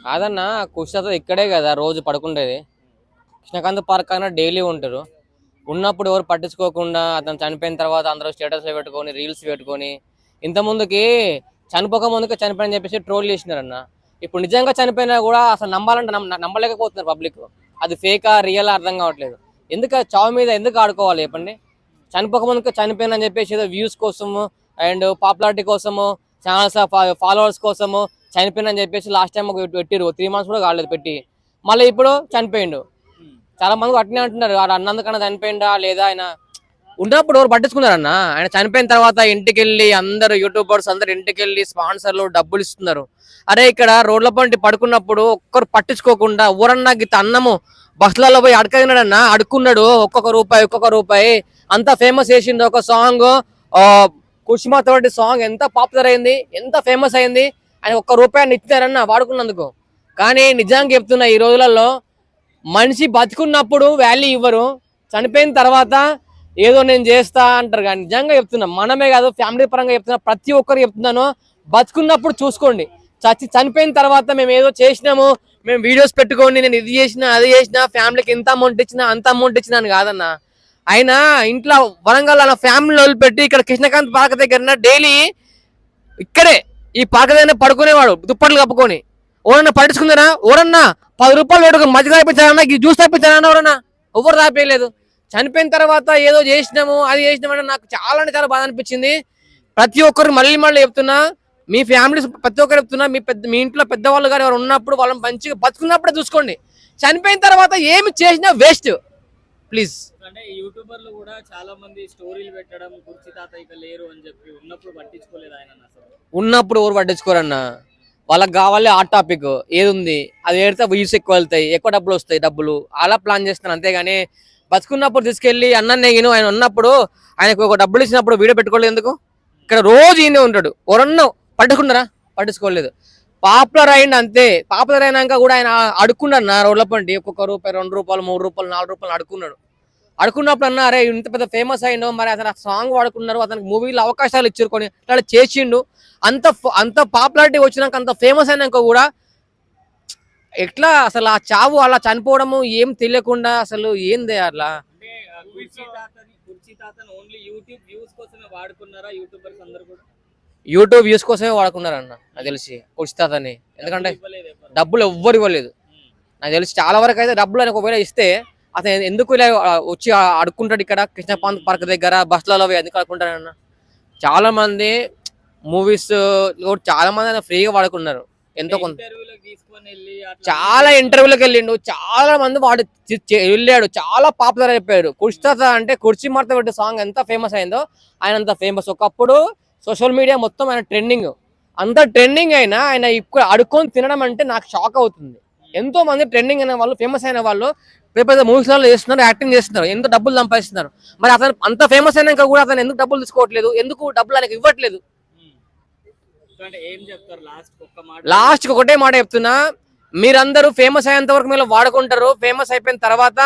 కాదన్నా కుషిత ఇక్కడే కదా రోజు పడుకుండేది. కృష్ణకాంత్ పార్క్ అన్న డైలీ ఉంటారు. ఉన్నప్పుడు ఎవరు పట్టించుకోకుండా అతను చనిపోయిన తర్వాత అందరూ స్టేటస్లో పెట్టుకొని రీల్స్ పెట్టుకొని ఇంత ముందుకి చనిపోక ముందుకే చనిపోయిన చెప్పేసి ట్రోల్ చేసినారన్న. ఇప్పుడు నిజంగా చనిపోయినా కూడా అసలు నమ్మాలంటే నమ్మలేకపోతున్నారు పబ్లిక్. అది ఫేకా రియల్ అర్థం కావట్లేదు. ఎందుకు చావు మీద ఎందుకు ఆడుకోవాలి చెప్పండి. చనిపోక ముందుకు చనిపోయిన అని చెప్పేసి ఏదో వ్యూస్ కోసము అండ్ పాపులారిటీ కోసము ఛానల్స్ ఫాలోవర్స్ కోసము చనిపోయిన అని చెప్పేసి లాస్ట్ టైం పెట్టిరు 3 months కూడా కాలేదు పెట్టి, మళ్ళీ ఇప్పుడు చనిపోయిండు. చాలా మంది అట్నే అంటున్నారు, వాడు అన్నందుకన్నా చనిపోయిందా లేదా. ఆయన ఉన్నప్పుడు ఎవరు పట్టించుకున్నారన్న. ఆయన చనిపోయిన తర్వాత ఇంటికి వెళ్ళి అందరు యూట్యూబర్స్ అందరు ఇంటికి వెళ్ళి స్పాన్సర్లు డబ్బులు ఇస్తున్నారు. అరే ఇక్కడ రోడ్ల పంటి పడుకున్నప్పుడు ఒక్కరు పట్టించుకోకుండా ఊరన్నా గిత అన్నము బస్సులలో పోయి అడగనాడన్నా, అడుక్కున్నాడు ఒక్కొక్క రూపాయి అంత ఫేమస్ చేసిండు. ఒక సాంగ్ కుష్మాతోటి సాంగ్ ఎంత పాపులర్ అయింది, ఎంత ఫేమస్ అయింది. ఆయన ₹1 ఇచ్చారన్న వాడుకున్నందుకు. కానీ నిజంగా చెప్తున్నా, ఈ రోజులలో మనిషి బతుకున్నప్పుడు వాల్యూ ఇవ్వరు, చనిపోయిన తర్వాత ఏదో నేను చేస్తా అంటారు. కానీ నిజంగా చెప్తున్నా, మనమే కాదు ఫ్యామిలీ పరంగా చెప్తున్నా, ప్రతి ఒక్కరు చెప్తున్నాను, బతుకున్నప్పుడు చూసుకోండి. చనిపోయిన తర్వాత మేము ఏదో చేసినాము, మేము వీడియోస్ పెట్టుకోండి, నేను ఇది చేసినా అది చేసినా ఫ్యామిలీకి ఇంత అమౌంట్ ఇచ్చినా అంత అమౌంట్ ఇచ్చినా అని కాదన్న. ఆయన ఇంట్లో వరంగల్ అలా ఫ్యామిలీ వదిలిపెట్టి ఇక్కడ కృష్ణకాంత్ పార్క్ దగ్గర డైలీ ఇక్కడే ఈ పార్క్ దగ్గర పడుకునేవాడు దుప్పట్లు కప్పుకొని. ఓరన్నా పట్టించుకున్నారా? ఓరన్నా ₹10 పెట్టుకుని మధ్య తాపించారన్నా, జ్యూస్ తాపించారన్నా ఎవరన్నా? ఎవరు తాపేయలేదు. చనిపోయిన తర్వాత ఏదో చేసినాము అది చేసినామంటే నాకు చాలా అంటే చాలా బాధ అనిపించింది. ప్రతి ఒక్కరు మళ్ళీ చెప్తున్నా, మీ ఫ్యామిలీస్ ప్రతి ఒక్కరు చెప్తున్నా, మీ ఇంట్లో పెద్దవాళ్ళు గారు ఎవరు ఉన్నప్పుడు వాళ్ళని మంచిగా బతుకున్నప్పుడే చూసుకోండి. చనిపోయిన తర్వాత ఏమి చేసినా వేస్ట్. ప్లీజ్. అంటే యూట్యూబర్లు కూడా చాలా మంది స్టోరీలు పెట్టడం, కుర్చీ తాత ఇక లేరు అని చెప్పి ఉన్నప్పుడు పట్టించుకోలేదు ఆయన అసలు. ఉన్నప్పుడు ఎవరు పట్టించుకోరన్నా. వాళ్ళకి కావాలి ఆ టాపిక్ ఏది ఉంది అది ఏడితే వ్యూస్ ఎక్కువ వెళ్తాయి, ఎక్కువ డబ్బులు వస్తాయి, డబ్బులు అలా ప్లాన్ చేస్తాను. అంతేగాని బతుకున్నప్పుడు తీసుకెళ్ళి నేను ఆయన ఉన్నప్పుడు ఆయనకు ఒక డబ్బులు ఇచ్చినప్పుడు వీడియో పెట్టుకోలేదు ఎందుకు? ఇక్కడ రోజు ఈయనే ఉంటాడు. ఎవరన్నా పట్టుకున్నారా? పట్టించుకోలేదు. పాపులర్ అయింది అంతే. పాపులర్ అయినాక కూడా ఆయన అడుక్కున్నాడు నా రోడ్ల పండి ₹1, ₹2, ₹3, ₹4 అడుక్కున్నాడు. అడుకున్నప్పుడు అన్నా, అరే ఇంత పెద్ద ఫేమస్ అయిండు, మరి అతను సాంగ్ వాడుకున్నారు, అతనికి మూవీలో అవకాశాలు ఇచ్చారు, కొన్ని అట్లా చేసిండు. అంత పాపులారిటీ వచ్చినాక అంత ఫేమస్ అయినాక కూడా ఎట్లా అసలు ఆ చావు అలా చనిపోవడము ఏం తెలియకుండా అసలు ఏంది అట్లా? కుర్చీ తాతను ఓన్లీ యూట్యూబ్ వ్యూస్ కోసమే వాడుకున్నారా యూట్యూబర్స్ అందరూ కూడా? యూట్యూబ్ వ్యూస్ కోసమే వాడుకున్నారన్న నాకు తెలిసి కుర్చీ తాతని. ఎందుకంటే డబ్బులు ఎవ్వరు ఇవ్వలేదు నాకు తెలిసి. చాలా వరకు అయితే డబ్బులు అని ఒకవేళ ఇస్తే అతను ఎందుకు ఇలా వచ్చి అడుక్కుంటాడు ఇక్కడ కృష్ణకాంత్ పార్క్ దగ్గర బస్సులలో ఎందుకు అడుక్కుంటాడన్న? చాలా మంది మూవీస్ చాలా మంది ఆయన ఫ్రీగా వాడుకున్నారు. ఎంతో కొంత చాలా ఇంటర్వ్యూలకు వెళ్ళిండు, చాలా మంది వాడు వెళ్ళాడు, చాలా పాపులర్ అయిపోయాడు. కుర్చీత అంటే కుర్చీ మార్త పెట్టే సాంగ్ ఎంత ఫేమస్ అయిందో ఆయన అంత ఫేమస్. ఒకప్పుడు సోషల్ మీడియా మొత్తం ఆయన ట్రెండింగ్, అంత ట్రెండింగ్ అయినా ఆయన ఇక్కడ అడుక్కొని తినడం అంటే నాకు షాక్ అవుతుంది. ఎంతో మంది ట్రెండింగ్ అయిన వాళ్ళు, ఫేమస్ అయిన వాళ్ళు పెద్ద మూవీస్లలో చేస్తున్నారు, యాక్టింగ్ చేస్తున్నారు, ఎంత డబ్బులు సంపాదిస్తున్నారు. మరి అతను అంత ఫేమస్ అయినాక కూడా అతను ఎందుకు డబ్బులు తీసుకోవట్లేదు? ఎందుకు డబ్బులు ఆయనకు ఇవ్వట్లేదు? లాస్ట్ ఒకటే మాట చెప్తున్నా, మీరందరూ ఫేమస్ అయ్యేంత వరకు మీరు వాడుకుంటారు, ఫేమస్ అయిపోయిన తర్వాత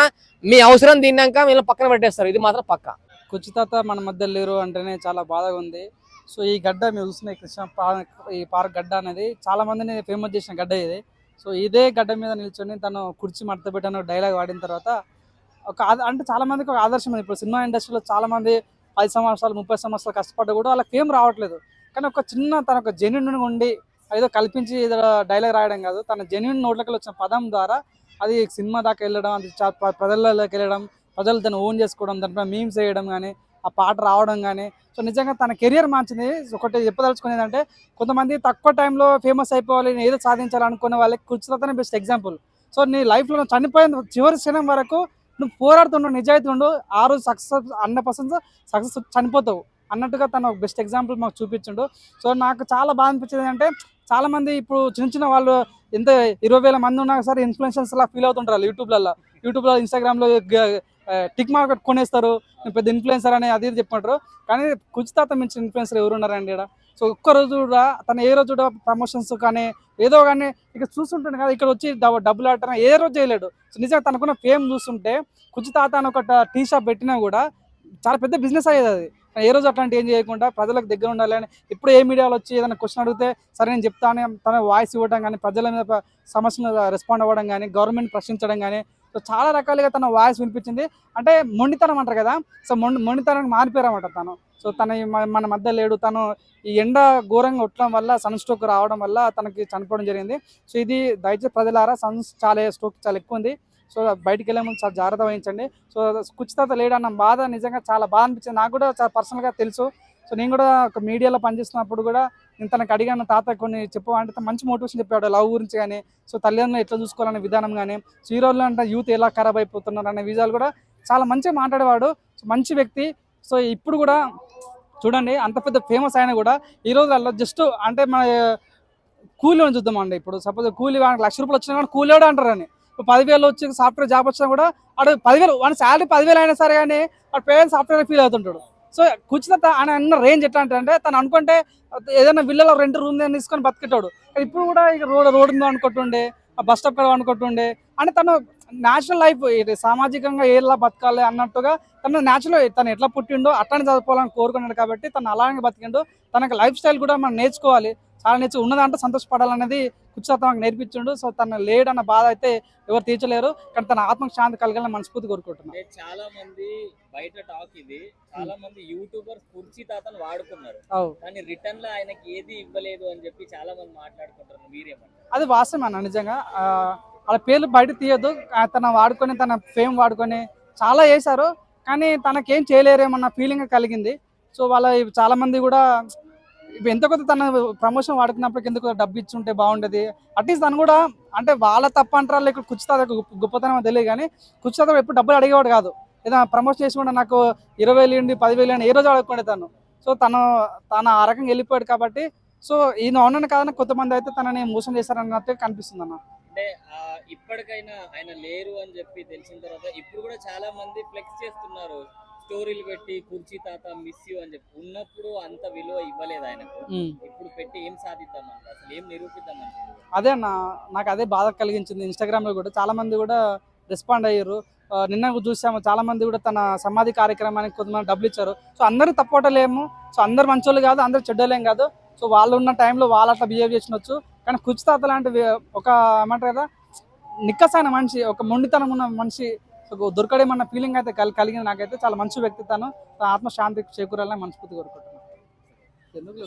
మీ అవసరం తిన్నాక మీరు పక్కన పెట్టేస్తారు. ఇది మాత్రం పక్క. కుర్చీ తాత మన మధ్య లేరు అంటేనే చాలా బాధగా ఉంది. సో ఈ గడ్డ మీరు చూస్తున్న ఈ పార్క్ గడ్డ అనేది చాలా మందిని ఫేమస్ చేసిన గడ్డ ఇది. సో ఇదే గడ్డ మీద నిల్చొని తను కుర్చీ మడత పెట్టాను డైలాగ్ వాడిన తర్వాత అంటే చాలా మందికి ఒక ఆదర్శం. ఇప్పుడు సినిమా ఇండస్ట్రీలో చాలా మంది 10 సంవత్సరాలు 30 సంవత్సరాలు కష్టపడ్డా కూడా వాళ్ళకి ఫేమ్ రావట్లేదు. కానీ ఒక చిన్న తన ఒక జెన్యూన్ ఉండి ఏదో కల్పించి ఏదో డైలాగ్ రాయడం కాదు, తన జెన్యూన్ నోట్లకి వచ్చిన పదం ద్వారా అది సినిమా దాకా వెళ్ళడం, అది ప్రజల్లోకి వెళ్ళడం, ప్రజలు దాన్ని ఓన్ చేసుకోవడం, దానిపై మీమ్స్ వేయడం కానీ, ఆ పాట రావడం కానీ. సో నిజంగా తన కెరియర్ మార్చింది. ఒకటి చెప్పదలుచుకునేది అంటే, కొంతమంది తక్కువ టైంలో ఫేమస్ అయిపోవాలి, ఏదో సాధించాలనుకునే వాళ్ళకి కుర్చీ తాతనే బెస్ట్ ఎగ్జాంపుల్. సో నీ లైఫ్లో చనిపోయిన చివరి క్షణం వరకు నువ్వు పోరాడుతుండవు, నిజాయితీ ఉండు, ఆ రోజు సక్సెస్ 100% సక్సెస్ చనిపోతావు అన్నట్టుగా తను ఒక బెస్ట్ ఎగ్జాంపుల్ మాకు చూపించిండు. సో నాకు చాలా బాగా అనిపించింది అంటే, చాలామంది ఇప్పుడు చిన్న వాళ్ళు ఎంత 20,000 మంది ఉన్నా సరే ఇన్ఫ్లుయెన్సర్స్ లా ఫీల్ అవుతుంటారు యూట్యూబ్లో ఇన్స్టాగ్రామ్లో టిక్ మార్కెట్ కొనేస్తారు, పెద్ద ఇన్ఫ్లుయెన్సర్ అని అది చెప్పంటారు. కానీ కుర్చీ తాత మించిన ఇన్ఫ్లుయెన్సర్ ఎవరు ఉన్నారండి ఇక్కడ? సో ఒక్కరోజు కూడా తను ఏ రోజు కూడా ప్రమోషన్స్ కానీ ఏదో కానీ ఇక్కడ చూస్తుంటాడు కదా, ఇక్కడ వచ్చి డబ్బులు ఆడటం ఏ రోజు చేయలేడు. సో నిజంగా తనకున్న ఫేమ్ చూస్తుంటే కుర్చీ తాత అని ఒక టీ షాప్ పెట్టినా కూడా చాలా పెద్ద బిజినెస్ అయ్యేది అది. కానీ ఏ రోజు అట్లాంటి ఏం చేయకుండా ప్రజలకు దగ్గర ఉండాలని ఇప్పుడు ఏ మీడియాలో వచ్చి ఏదైనా క్వశ్చన్ అడిగితే సరే నేను చెప్తాను తన వాయిస్ ఇవ్వడం కానీ ప్రజల మీద సమస్యలు రెస్పాండ్ అవ్వడం కానీ గవర్నమెంట్ ప్రశ్నించడం కానీ సో చాలా రకాలుగా తన వాయిస్ వినిపించింది. అంటే మొండితనం అంటారు కదా, సో మొండితనానికి మారిపోయారన్నమాట తను. సో తన మన మధ్య లేడు, తను ఈ ఎండ ఘోరంగా కొట్టడం వల్ల సన్ స్ట్రోక్ రావడం వల్ల తనకి చనిపోవడం జరిగింది. సో ఇది దయచేసి ప్రజలారా చాలా స్ట్రోక్ చాలా ఎక్కువ ఉంది. సో బయటికి వెళ్ళే ముందు చాలా జాగ్రత్త వహించండి. సో కుచితాత లేడన్న బాధ నిజంగా చాలా బాధ అనిపించింది. నాకు కూడా చాలా పర్సనల్గా తెలుసు. సో నేను కూడా ఒక మీడియాలో పనిచేస్తున్నప్పుడు కూడా నేను తనకు అడిగాను, తాత కొన్ని చెప్పమంటే మంచి మోటివేషన్ చెప్పాడు లవ్ గురించి కానీ, సో తల్లిదండ్రులు ఎట్లా చూసుకోవాలనే విధానం కానీ, సో ఈ రోజుల్లో అంటే యూత్ ఎలా ఖరాబ్ అయిపోతున్నారు అనే విషయాలు కూడా చాలా మంచిగా మాట్లాడేవాడు. సో మంచి వ్యక్తి. సో ఇప్పుడు కూడా చూడండి అంత పెద్ద ఫేమస్ అయినా కూడా ఈ రోజుల్లో జస్ట్ అంటే మన కూలీని చూద్దామండి. ఇప్పుడు సపోజ్ కూలీ వాడికి ₹1,00,000 వచ్చినా కానీ కూలీవాడు అంటారని, 10,000 వచ్చి సాఫ్ట్వేర్ జాబ్ వచ్చినా కూడా వాడు 10,000 వాడి శాలరీ 10,000 అయినా సరే కానీ వాడు పేరెంట్స్ సాఫ్ట్వేర్ ఫీల్ అవుతుంటాడు. సో కుచిత ఆయన అన్న రేంజ్ ఎట్లా అంటే తను అనుకుంటే ఏదైనా విల్లలో 2 రూమ్ తీసుకొని బతికేటాడు. కానీ ఇప్పుడు కూడా ఇక రోడ్డు మీద అనుకుంటుండే, బస్ స్టాప్ కూడా అనుకుంటుండే అంటే తను న్యాచురల్ లైఫ్ సామాజికంగా ఎలా బతకాలి అన్నట్టుగా తను న్యాచురల్ తను ఎట్లా పుట్టిండో అట్లానే చదువుకోవాలని కోరుకున్నాడు కాబట్టి తను అలాగే బతికిండు. తనకు లైఫ్ స్టైల్ కూడా మనం నేర్చుకోవాలి, చాలా ఉన్నదంటే సంతోషపడాలనేది కుచిత మాకు నేర్పించిండు. సో తను లేడన్న బాధ అయితే ఎవరు తీర్చలేరు, కానీ తన ఆత్మకు శాంతి కలగాలని మనస్ఫూర్తి కోరుకుంటున్నాను. చాలా మంది బయట టాక్ ఇది, చాలా మంది యూట్యూబర్స్ కుర్చీ తాతను వాడుకున్నారు, కానీ రిటర్న్ లో ఆయనకి ఏది ఇవ్వలేదు అని చెప్పి చాలా మంది మాట్లాడుకుంటారు. మీరేమంటారు? అది వాస్తవం అన్న. నిజంగా వాళ్ళ పేర్లు బయట తీయద్దు. తన వాడుకొని తన ఫేమ్ వాడుకొని చాలా చేశారు, కానీ తనకేం చేయలేరేమన్న ఫీలింగ్ కలిగింది. సో చాలా మంది కూడా ఎంత కొద్ది తన ప్రమోషన్ వాడుకున్నప్పటికి ఎందుకు డబ్బు ఇచ్చి ఉంటే బాగుండేది. అట్లీస్ట్ తను కూడా అంటే వాళ్ళ తప్ప అంటారా లేక కుచిత గొప్పతనం తెలియదు, కానీ కుచిత ఎప్పుడు డబ్బులు అడిగేవాడు కాదు. ఏదైనా ప్రమోషన్ చేసి కూడా నాకు 20,000 ఇవ్వండి 10,000 అని ఏ రోజు అడగకుండా తను. సో తను ఆ రకంగా వెళ్ళిపోయాడు కాబట్టి సో ఈయన అవునని కాదని కొంతమంది అయితే తనని మోసం చేశారన్నట్టు కనిపిస్తుంది అన్న. అంటే ఇప్పటికైనా ఆయన లేరు అని చెప్పి తెలిసిన తర్వాత ఇప్పుడు కూడా చాలా మంది ఫ్లెక్స్ చేస్తున్నారు, స్టోరీలు పెట్టి కుర్చీ తాత మిస్ యూ అని చెప్పి. ఉన్నప్పుడు అంత విలువ ఇవ్వలేదు ఆయనకు, ఇప్పుడు పెట్టి ఏం సాధిద్దామంట, అసలు ఏం నిరూపిద్దామంట. అదే అన్న, నాకు అదే బాధ కలిగించింది. ఇన్స్టాగ్రామ్ లో కూడా చాలా మంది కూడా రెస్పాండ్ అయ్యారు. నిన్న చూసాము చాలా మంది కూడా తన సమాధి కార్యక్రమానికి కొంతమంది డబ్బులు ఇచ్చారు. సో అందరూ తప్పటలేము, సో అందరు మంచోళ్ళు కాదు, అందరు చెడ్డలేం కాదు. సో వాళ్ళు ఉన్న టైంలో వాళ్ళు అట్లా బిహేవ్ చేసినొచ్చు, కానీ కుచితాత లాంటి ఒక ఏమంటారు కదా నిక్కసైన మనిషి, ఒక మొండితనం ఉన్న మనిషి దొరకడేమన్న ఫీలింగ్ అయితే కలిగింది నాకైతే. చాలా మంచి వ్యక్తి తను, ఆత్మశాంతి చేకూరాలని మనస్ఫూర్తి కోరుకుంటున్నాను. ఎందుకు